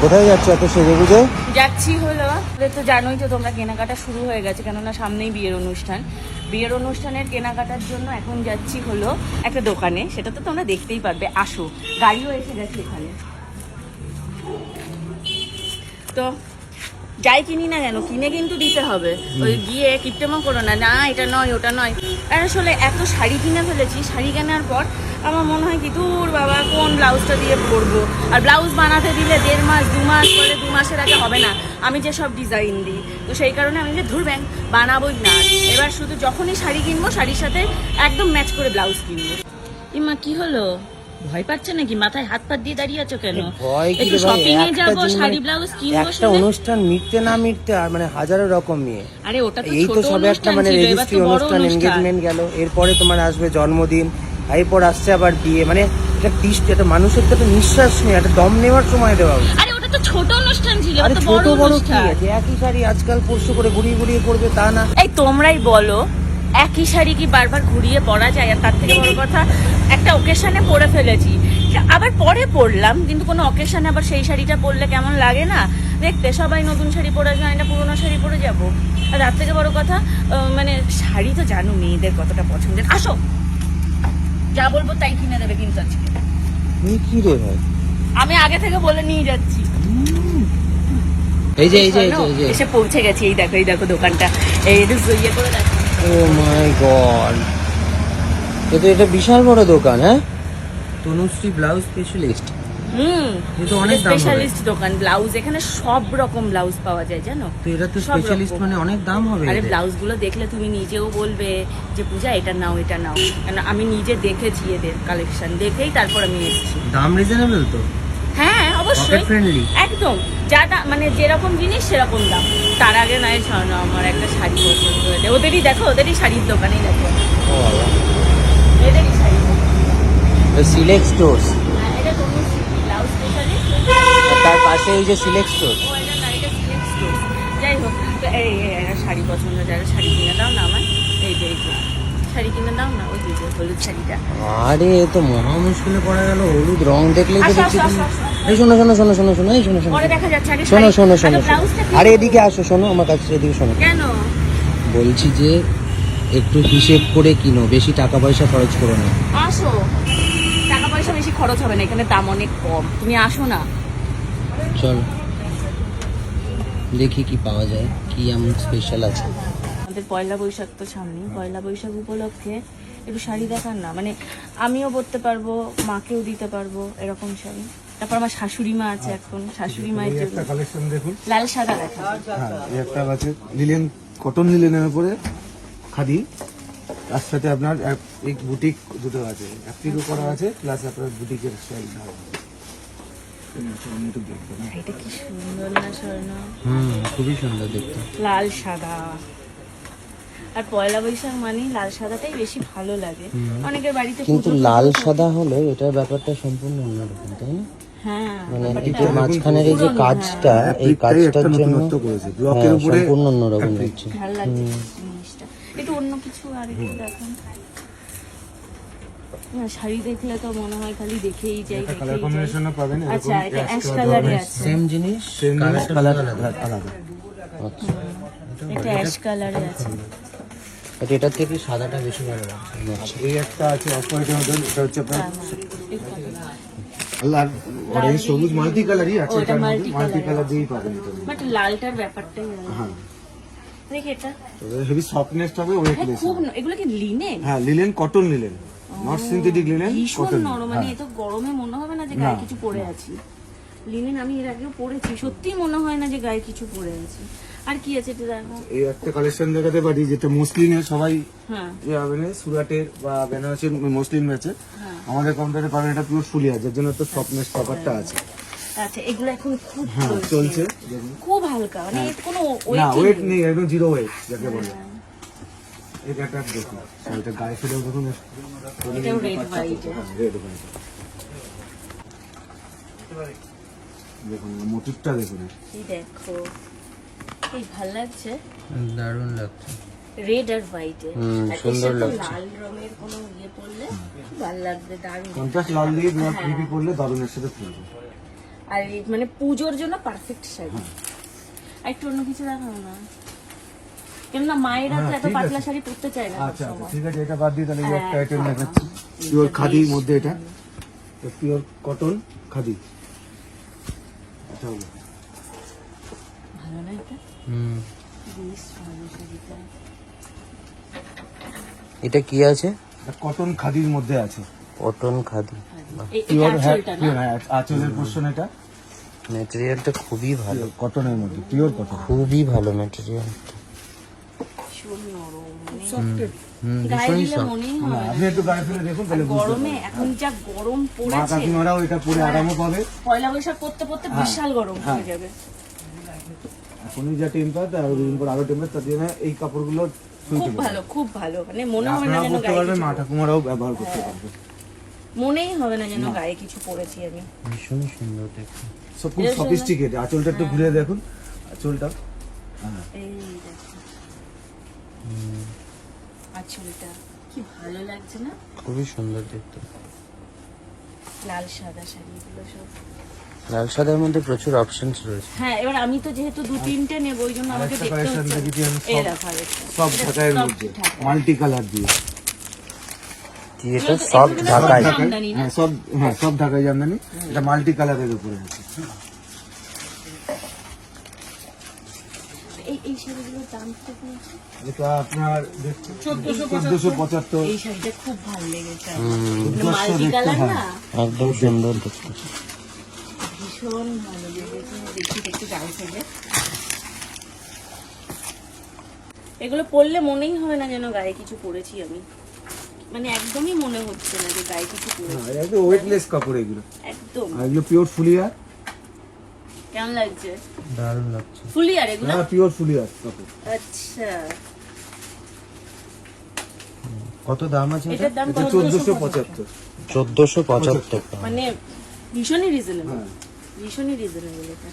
কোথায় যাচ্ছ এত সেজে গুজে? যাচ্ছি হলো, তো জানোই তো তোমরা, কেনাকাটা শুরু হয়ে গেছে, কেননা সামনেই বিয়ের অনুষ্ঠান। বিয়ের অনুষ্ঠানের কেনাকাটার জন্য এখন যাচ্ছি হলো একটা দোকানে, সেটা তো তোমরা দেখতেই পারবে। আসো, গাড়িও এসে গেছে এখানে। তো যাই কিনি না কেন, কিনে কিন্তু দিতে হবে। ওই গিয়ে কিপটেমো করো না, না এটা নয় ওটা নয়। আর আসলে এত শাড়ি কিনে ফেলেছি, শাড়ি কেনার পর আমার মনে হয় কি দূর বাবা, কোন ব্লাউজটা দিয়ে পরবো। আর ব্লাউজ বানাতে দিলে 1.5 মাস 2 মাস বলে, 2 মাসের আগে হবে না। আমি যে সব ডিজাইন দিই, তো সেই কারণে আমি যে ধুর ব্যাং বানাবোই না। এবার শুধু যখনই শাড়ি কিনবো, শাড়ির সাথে একদম ম্যাচ করে ব্লাউজ কিনবো। ইমা কি হলো, ভয় পাচ্ছে নাকি? মাথায় হাত পা দিয়ে দাঁড়িয়ে আছো কেন? ভয় কি একটু রে ভাই, শপিং এ একটা যাবো, জিনিস শাড়ি ব্লাউজ কিনবো। একটা অনুষ্ঠান মিটতে না মিটতে আর মানে হাজারো রকম নিয়ে। আরে ওটা তো এই তো ছোট সবে একটা অনুষ্ঠান মানে ছিল, এবার রেজিস্ট্রি তো বড় অনুষ্ঠান, এনগেজমেন্ট গেল, এরপরে তোমার আসবে জন্মদিন, এরপর আসছে আবার বিয়ে। মানে একটা মানুষের তো একটা নিঃশ্বাস নেই, একটা দম নেওয়ার সময় দেওয়া উচিত। আরে ওটা তো ছোট অনুষ্ঠান ছিল, আরে এটা তো ছোট বড় বড় কি অনুষ্ঠান। আছে, একই শাড়ি আজকাল পরশু করে ঘুরিয়ে ঘুরিয়ে করবে তা না। এই তোমরাই বলো, একই শাড়ি কি বারবার ঘুরিয়ে পরা যায়? আর তার থেকে বড় কথা, একটা ওকেশনে পরে ফেলেছি, আবার পরে পরলাম, কিন্তু কোনো ওকেশনে আবার সেই শাড়িটা পরলে কেমন লাগে না দেখতে? সবাই নতুন শাড়ি পরে যায়, এটা পুরোনো শাড়ি পরে যাবো। আর তার থেকে বড় কথা, মানে শাড়ি তো জানো মেয়েদের কতটা পছন্দের। আসো, যা বলবো তাই কিনে দেবে কিন্তু আজকে। এই কি রে ভাই, আমি আগে থেকে বলে নিয়ে যাচ্ছি। এই যে এই যে এই যে এই যে এসে পৌঁছে গেছি। এই দেখো দোকানটা, এই ইয়ে করে দেখো। ও মাই গড, এটা বিশাল বড় দোকান। হ্যাঁ, তনুশ্রী ব্লাউজ স্পেশালিস্ট। এটা অনেক দাম হবে। স্পেশালিস্ট দোকান ব্লাউজ, এখানে সব রকম ব্লাউজ পাওয়া যায় জানো তো এটা তো সব স্পেশালিস্ট, রকম। মানে অনেক দাম হবে আরে এদের। ব্লাউজ গুলো দেখলে তুমি নিজেও বলবে যে পূজা এটা নাও এটা নাও, কারণ আমি নিজে দেখেছি এদের কালেকশন, দেখেই তারপর আমি এসেছি। দাম রিজনেবল তো? হ্যাঁ পকেট অবশ্যই, ফ্রেন্ডলি একদম। মানে যেরকম জিনিস সেরকম দাম। তার আগে নয় শোনো, আমার একটা শাড়ি পছন্দ হয়েছে, ওদেরই দেখো, ওদেরই শাড়ির দোকানেই দেখো, ও বাবা, এদেরই শাড়ি। সিলেক্ট স্টোরস, হ্যাঁ, এটা কোনো ব্লাউজ স্পেশালিস্ট। তার পাশে এই যে সিলেক্ট স্টোর। ও এটা না, এটা সিলেক্ট স্টোর। যাই হোক, তো একটা শাড়ি পছন্দ, যারা শাড়ি কিনে দাও না আমার, এই যে শাড়ি কিনে দাও না, ওই যে হলুদ শাড়িটা। আরে এ তো মহা মুশকিলে পড়া গেল, হলুদ রং দেখলেই তো আসো, দেখছি আসো, তুমি। আসো, আসো। এই শোনো শোনো শোনো শোনো শোনো, এই শোনো শোনো পরে দেখা যাচ্ছে, আগে শোনো শাড়ি- শোনো আগে শোনো ব্লাউজটা কি আরে করবো? এদিকে আসো, শোনো আমার কাছে, এদিকে শোনো। কেন? বলছি যে একটু হিসেব করে কিনো, বেশি টাকা পয়সা খরচ করো না। আসো, টাকা পয়সা বেশি খরচ হবে না, এখানে দাম অনেক কম, তুমি আসো না। চল দেখি কি পাওয়া যায়, কি এমন স্পেশাল আছে। আমাদের পয়লা বৈশাখ তো সামনে, পয়লা বৈশাখ উপলক্ষে একটু শাড়ি দেখান না, মানে আমিও পরতে পারবো, মাকেও দিতে পারবো এরকম শাড়ি। তারপর আমার শাশুড়ি মা আছে, এখন শাশুড়ি মায়ের জন্য একটা কালেকশন দেখুন। লাল সাদা দেখা। হ্যাঁ, এই একটা আছে লিলেন, কটন লিলেনের উপরে খাদি, তার সাথে আপনার এই বুটিক দুটো আছে, একটিরও করা আছে, প্লাস আপনার বুটিকের স্টাইল। এটা কি সুন্দর না স্বর্ণ, খুবই সুন্দর দেখতে। লাল সাদা। আর পয়লা বৈশাখ মানে লাল সাদাটাই বেশি ভালো লাগে অনেকের বাড়িতে। কিন্তু পুজো লাল টুজো সাদা হলে এটার ব্যাপারটা সম্পূর্ণ অন্যরকম, তাই না? হ্যাঁ, মানে এই ব্যাপারটা যে মাঝখানের এই যে কাজটা, এই কাজটার জন্য ব্লকের হ্যাঁ, উপরে সম্পূর্ণ অন্যরকম হচ্ছে। ভালো লাগছে জিনিসটা। একটু অন্য কিছু আর একটু দেখুন না, শাড়ি দেখলে তো মনে হয় খালি দেখেই যাই কালার দেখেই যাই। কম্বিনেশনও পাবেন। আচ্ছা, এটা অ্যাশ কালারে আছে, সেম জিনিস, সেম কালার আলাদা। আচ্ছা। এটা অ্যাশ কালারে আছে। বাট এটার থেকে সাদাটা বেশি ভালো লাগছে। এই একটা আছে অফ হোয়াইটের মধ্যে, এটা হচ্ছে আপনার হ্যাঁ, লাল অরেঞ্জ সবুজ মাল্টি কালারই আছে, ওটা এটার মধ্যে multi মাল্টি colour কালার দিয়েই পাবেন এটা। বাট লালটার ব্যাপারটাই আলাদা। হ্যাঁ, দেখি এটা, হেভি সফটনেস হবে, হ্যাঁ ওয়েটলেস। খুব এগুলো কি লিনেন? হ্যাঁ, linen, cotton linen, not synthetic linen, ভীষণ কটন। নরম, মানে এ তো গরমে মনে হবে না যে গায়ে কিছু পরে আছি। লিনেন আমি এর আগেও পরেছি, সত্যি মনে হয় না যে গায়ে কিছু পরে আছি। আর কি আছে এটা দেখো। এই একটা কালেকশন দেখাতে পারি, যেটা মসলিনের সবাই হ্যাঁ, হবে না, সুরাটের বা বেনারসির মসলিন আছে, হ্যাঁ। আমাদের কাউন্টারে পাবেন এটা পুরো ফুলিয়া, যার জন্য তো সফটনেস ব্যাপারটা আছে। আচ্ছা, এগুলো এখন খুব হ্যাঁ, চলছে দেখুন। খুব হালকা, মানে এর কোনো না ওয়েট ওয়েট নেই, একদম জিরো ওয়েট যাকে বলে। এই একটা দেখুন, এটা গায়ে ফেলেও দেখুন, এটাও রেড হোয়াইট। রেড ওয়াইট দেখুন, মোটিভটা দেখুন। এই দেখো, এই ভাল লাগছে, দারুণ লাগছে। রেড আর হোয়াইট এ। আর সুন্দর এর সাথে লাগছে। লাল রঙের কোনো ইয়ে পরলে খুব ভালো লাগবে, দারুণ। কন্ট্রাস্ট লাল দিয়ে পিপি পড়লে দারুণের সাথে ফুলবে। আর এই মানে পুজোর জন্য পারফেক্ট শাড়ি। আর একটু অন্য কিছু দেখাও না, কেননা মায়েরা তো হ্যাঁ, এত ঠিক পাতলা আছে। শাড়ি পরতে চায় না আচ্ছা আচ্ছা সবসময়। ঠিক আছে, এটা বাদ দিয়ে তাহলে এই একটা হ্যাঁ, আইটেম হ্যাঁ, দেখাচ্ছি, হ্যাঁ। পিওর এটা খাদির বেশ মধ্যে, এটা পিওর কটন খাদি। এটা হলো ভালো না এটা? হুম, বেশ ভালো শাড়িটা। এটা কি আছে? কটন খাদির মধ্যে আছে, কটন খাদি। এটা পিওর আঁচলটা না? আঁচলের পোর্শন, এটা ম্যাটেরিয়ালটা খুবই ভালো, কটনের মধ্যে, পিওর কটন। খুবই ভালো ম্যাটেরিয়াল। ভীষণ নরম, মানে হুম, গায়ে ভীষণই দিলে soft। মনেই না, হয় না। আপনি একটু গায়ে ফেলে দেখুন তাহলে বুঝতে গরমে পারবেন। এখন যা গরম মা পড়েছে, কাকিমারাও এটা পরে আরামও পাবে। পয়লা বৈশাখ পড়তে পড়তে বিশাল গরম হয়ে যাবে। এখনই যা টেম্পার, আর দুদিন পর আরো টেম্পার, তার জন্য এই কাপড়গুলো খুব সুইটেবল। ভালো, খুব ভালো, মানে মনে হবে না আপনারা যেন করতে গায়ে পারবেন, কিছু মা ঠাকুমারাও ব্যবহার করতে পারবে। মনেই হবে না যেন গায়ে কিছু পরেছি আমি। ভীষণই সুন্দর দেখতে। সব খুব সফিস্টিকেট। আঁচলটা একটু ঘুরে দেখুন, আঁচলটা। হ্যাঁ, এই দেখো আঁচলটা কি ভালো লাগছে না, খুবই সুন্দর দেখতে। লাল সাদা শাড়িগুলো সব। লাল সাদার মধ্যে প্রচুর অপশনস রয়েছে। হ্যাঁ, এবার আমি তো যেহেতু 2-3টে নেবো, ওই জন্য আমাকে আরেকটা দেখতে কালেকশন হচ্ছে। দেখেছি আমি, এই সব দেখো আরেকটা। সব এটা ঢাকাইয়ের সব মধ্যে, ঢাকাই। মাল্টি কালার দিয়ে। কি এটা? সব এগুলো ঢাকাই। সব জামদানি না? হ্যাঁ সব ঢাকাই জামদানি। এটা মাল্টি কালারের উপরে আছে। এই শাড়িগুলোর দাম কত আছে? এটা আপনার 1475। এই শাড়িটা খুব ভালো লেগেছে আমার। হুম, মানে দুর্ধর্ষ মাল্টি দেখতে, কালার হ্যাঁ। না, একদম সুন্দর দেখতে। ভীষণ ভালো লেগেছে। দেখি একটু গায়ে থেকে, এগুলো পরলে মনেই হবে না যেন গায়ে কিছু পরেছি আমি, মানে একদমই মনে হচ্ছে না যে গায়ে কিছু পরেছি। হ্যাঁ, একদম ওয়েটলেস কাপড় এগুলো। একদম। আর এগুলো পিওর ফুলিয়ার। কেমন লাগছে? দারুণ লাগছে। ফুলি আর এগুলো? হ্যাঁ, পিওর ফুলিয়ার কাপড়। আচ্ছা, কত দাম আছে এটা? এটার দাম এটা কত? 1475। 1475 টাকা। মানে ভীষণই রিজনেবল, হ্যাঁ। ভীষণই রিজনেবল এটা।